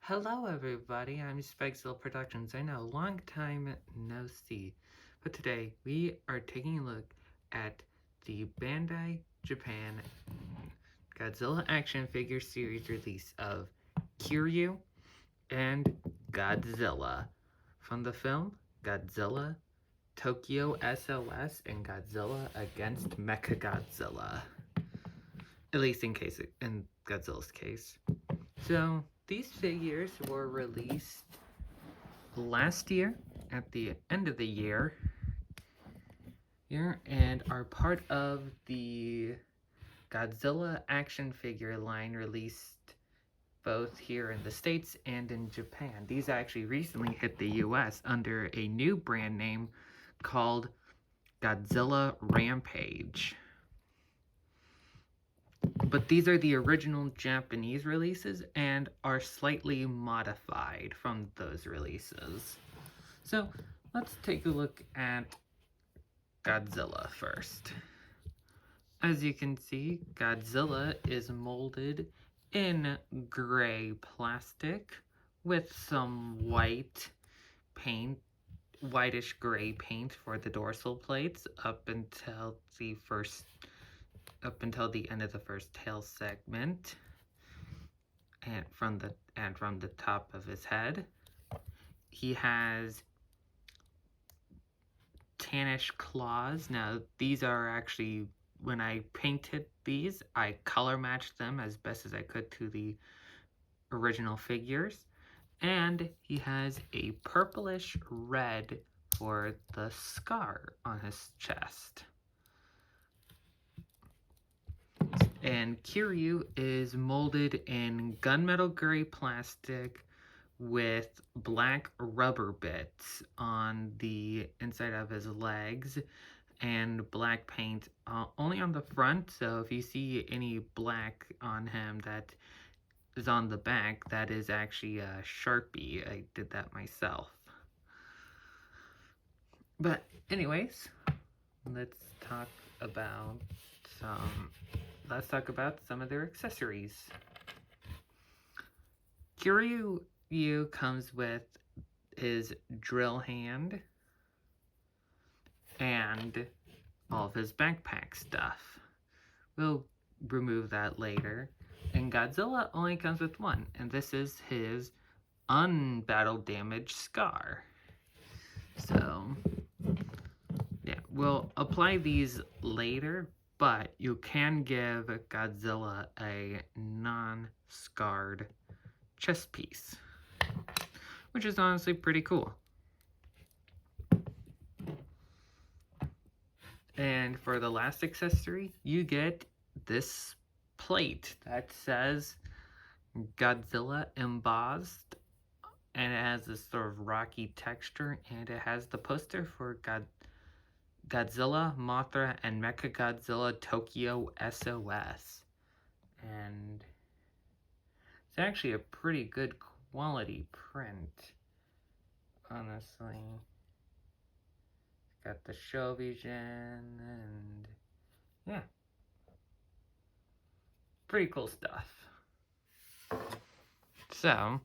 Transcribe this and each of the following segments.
Hello everybody, I'm Spikezill Productions. I know, long time no see. But today, we are taking a look at the Bandai Japan Godzilla action figure series release of Kiryu and Godzilla. From the film, Godzilla, Tokyo SOS, and Godzilla against Mechagodzilla. At least in Godzilla's case. So, these figures were released last year at the end of the year and are part of the Godzilla action figure line released both here in the States and in Japan. These actually recently hit the US under a new brand name called Godzilla Rampage. But these are the original Japanese releases and are slightly modified from those releases. So let's take a look at Godzilla first. As you can see, Godzilla is molded in gray plastic with some white paint, whitish gray paint for the dorsal plates up until the end of the first tail segment and from the top of his head. He has tannish claws. Now, these are actually, when I painted these, I color matched them as best as I could to the original figures. And he has a purplish red for the scar on his chest. And Kiryu is molded in gunmetal gray plastic with black rubber bits on the inside of his legs and black paint only on the front. So if you see any black on him that is on the back, that is actually a Sharpie. I did that myself. But anyways, let's talk about some of their accessories. Kiryu comes with his drill hand and all of his backpack stuff. We'll remove that later. And Godzilla only comes with one, and this is his unbattle damage scar. So, yeah, we'll apply these later, but you can give Godzilla a non-scarred chest piece, which is honestly pretty cool. And for the last accessory, you get this plate that says Godzilla embossed, and it has this sort of rocky texture, and it has the poster for Godzilla, Mothra, and Mechagodzilla Tokyo SOS. And it's actually a pretty good quality print, honestly. It's got the show vision, and yeah, pretty cool stuff. So,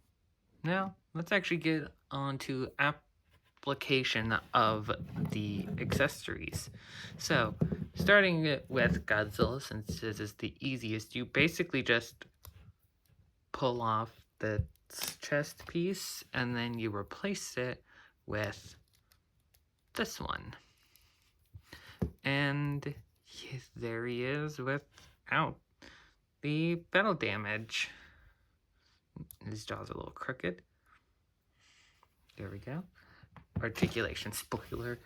now let's actually get on to application of the accessories. So, starting with Godzilla, since this is the easiest, you basically just pull off the chest piece and then you replace it with this one. And there he is without the battle damage. His jaws are a little crooked. There we go. Articulation spoiler.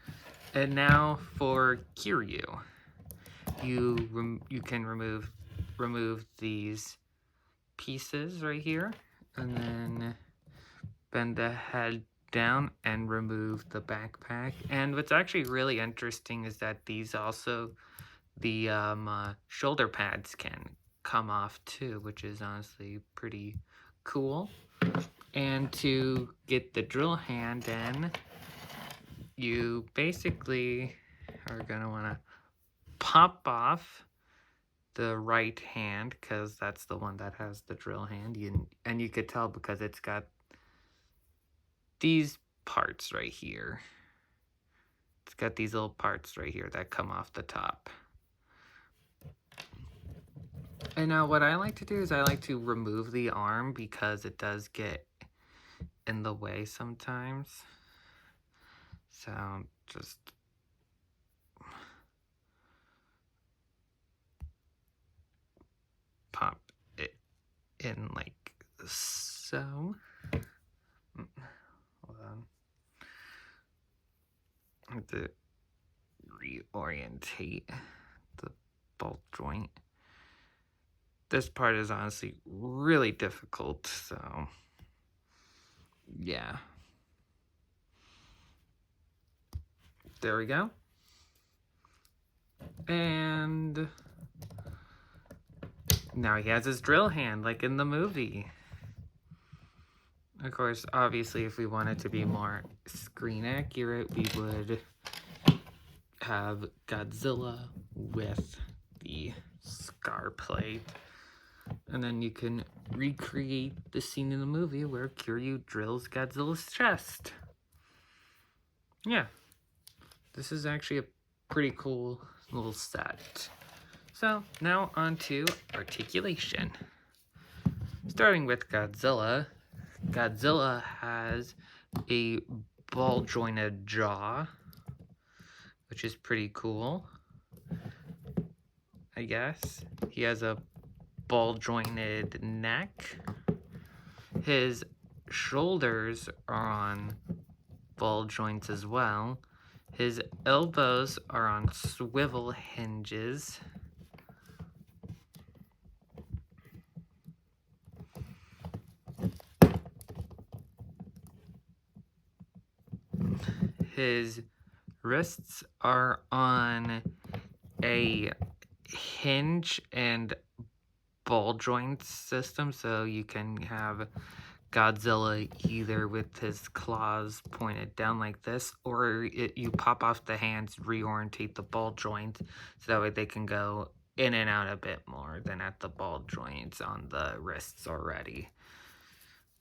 And now for Kiryu. You can remove these pieces right here, and then bend the head down and remove the backpack. And what's actually really interesting is that these also, the shoulder pads can come off too, which is honestly pretty cool. And to get the drill hand in, you basically are going to want to pop off the right hand, because that's the one that has the drill hand. And you could tell because it's got these parts right here. It's got these little parts right here that come off the top. And now what I like to do is I like to remove the arm because it does get in the way sometimes. So just pop it in like so. Hold on. I have to reorientate the bolt joint. This part is honestly really difficult, so yeah. There we go. And now he has his drill hand, like in the movie. Of course, obviously, if we wanted to be more screen accurate, we would have Godzilla with the scar plate. And then you can recreate the scene in the movie where Kiryu drills Godzilla's chest. Yeah. This is actually a pretty cool little set. So, now on to articulation. Starting with Godzilla. Godzilla has a ball-jointed jaw, which is pretty cool, I guess. He has a ball-jointed neck. His shoulders are on ball joints as well. His elbows are on swivel hinges. His wrists are on a hinge and ball joint system, so you can have Godzilla either with his claws pointed down like this, or you pop off the hands, reorientate the ball joint, so that way they can go in and out a bit more than at the ball joints on the wrists already.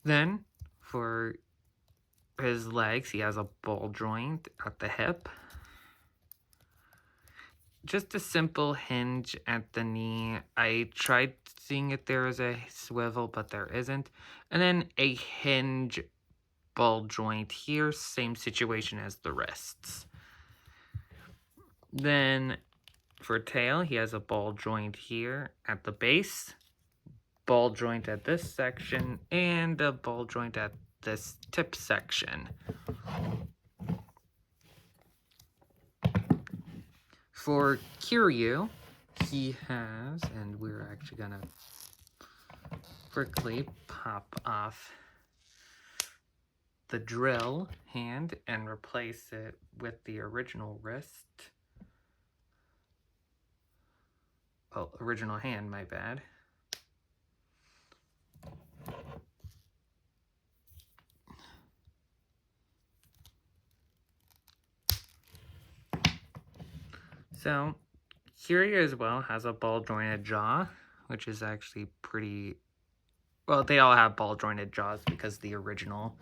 Then, for his legs, he has a ball joint at the hip. Just a simple hinge at the knee. I tried seeing if there was a swivel, but there isn't. And then a hinge ball joint here, same situation as the wrists. Then for tail, he has a ball joint here at the base, ball joint at this section, and a ball joint at this tip section. For Kiryu, he has, and we're actually gonna quickly pop off the drill hand and replace it with the original wrist. Oh, original hand, my bad. So, Kiryu as well has a ball-jointed jaw, which is actually pretty... Well, they all have ball-jointed jaws because the original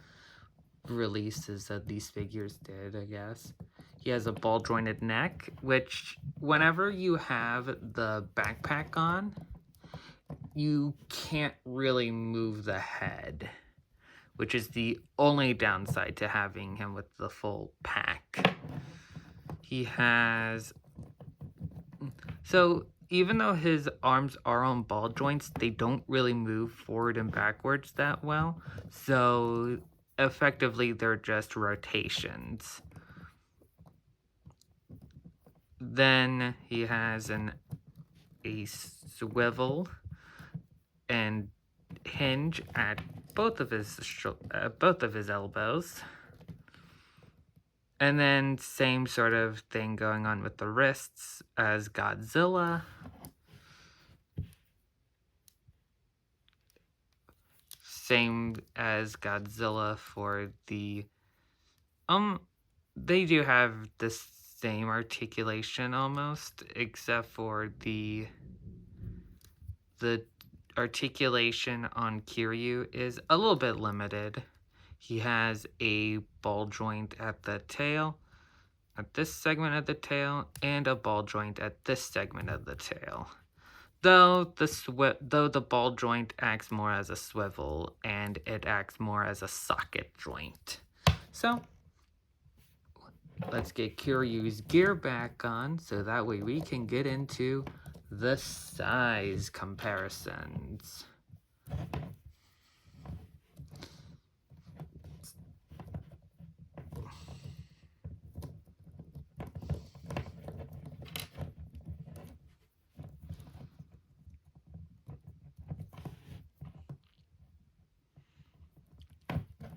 releases of these figures did, I guess. He has a ball-jointed neck, which whenever you have the backpack on, you can't really move the head, which is the only downside to having him with the full pack. He has... So, even though his arms are on ball joints, they don't really move forward and backwards that well. So, effectively, they're just rotations. Then he has a swivel and hinge at both of his elbows. And then same sort of thing going on with the wrists as Godzilla. Same as Godzilla for the... They do have the same articulation almost, except for the the articulation on Kiryu is a little bit limited. He has a ball joint at the tail, at this segment of the tail, and a ball joint at this segment of the tail. Though the ball joint acts more as a swivel, and it acts more as a socket joint. So, let's get Kiryu's gear back on, so that way we can get into the size comparisons.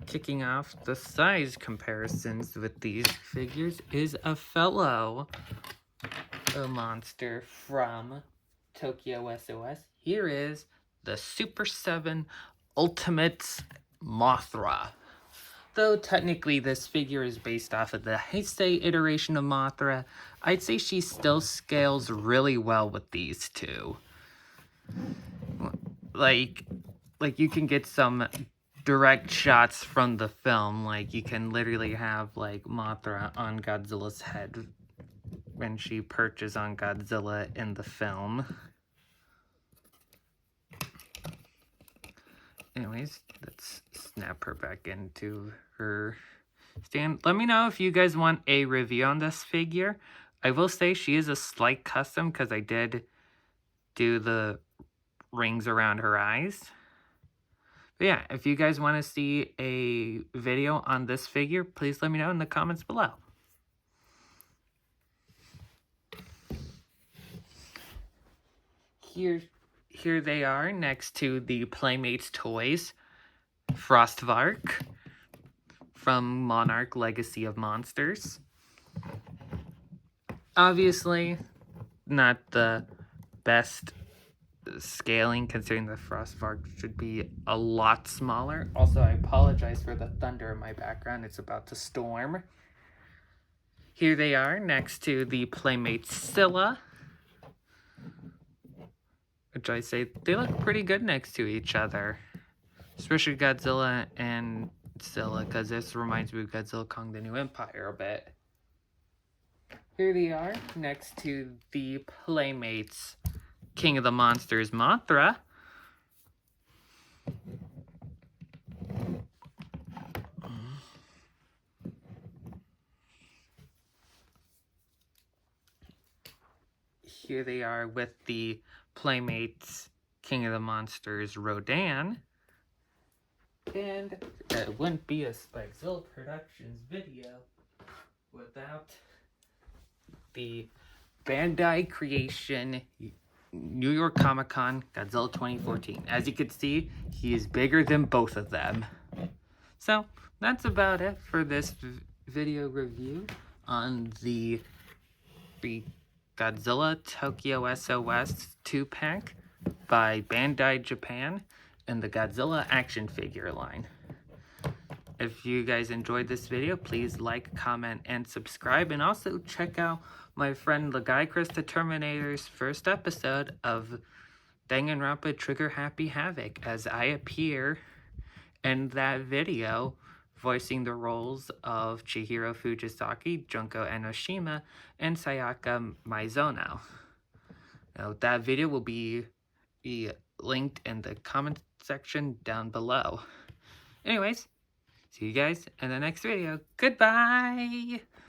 Kicking off the size comparisons with these figures is a fellow monster from Tokyo SOS. Here is the Super 7 Ultimates Mothra. Though technically this figure is based off of the Heisei iteration of Mothra, I'd say she still scales really well with these two. Like you can get some direct shots from the film, like you can literally have like Mothra on Godzilla's head when she perches on Godzilla in the film. Anyways, let's snap her back into her stand. Let me know if you guys want a review on this figure. I will say she is a slight custom because I did do the rings around her eyes. But yeah, if you guys want to see a video on this figure, please let me know in the comments below. Here they are next to the Playmates Toys Frostvark from Monarch Legacy of Monsters. Obviously, not the best scaling, considering the Frostvark should be a lot smaller. Also, I apologize for the thunder in my background. It's about to storm. Here they are next to the Playmates Scylla, which I say they look pretty good next to each other, especially Godzilla and Scylla, because this reminds me of Godzilla Kong the New Empire a bit. Here they are next to the Playmates King of the Monsters Mothra. Here they are with the Playmates King of the Monsters Rodan. And it wouldn't be a Spikezilla Productions video without the Bandai Creation New York Comic Con Godzilla 2014. As you can see, he is bigger than both of them. So that's about it for this video review on the Godzilla Tokyo SOS 2-pack by Bandai Japan and the Godzilla action figure line. If you guys enjoyed this video, please like, comment, and subscribe. And also check out my friend the Guy Chris the Terminator's first episode of Danganronpa Trigger Happy Havoc, as I appear in that video voicing the roles of Chihiro Fujisaki, Junko Enoshima, and Sayaka Maizono. Now, that video will be linked in the comment section down below. Anyways, see you guys in the next video. Goodbye!